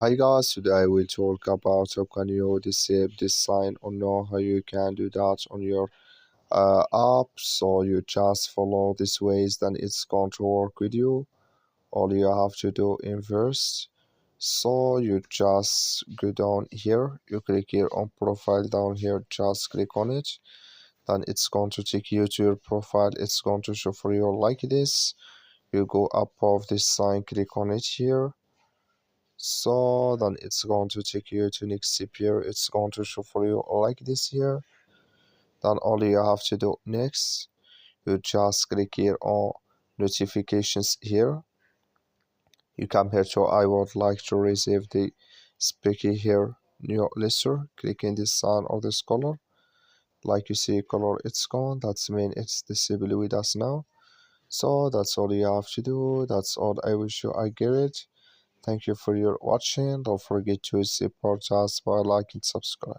Hi guys, today I will talk about how can you disable this sign or know how you can do that on your app. So you just follow these ways, then it's going to work with you. All you have to do in first. So you just go down here, you click here on profile down here, just click on it. Then it's going to take you to your profile. It's going to show for you like this. You go above this sign, click on it here. So then it's going to take you to next here. It's going to show for you like this here. Then all you have to do next, you just click here on notifications here. You come here to I would like to receive the Speaky here new lister. Click in this sign or this color. Like you see color it's gone. That's mean it's disabled with us now. So that's all you have to do. That's all I wish you I get it. Thank you for your watching. Don't forget to support us by liking and subscribe.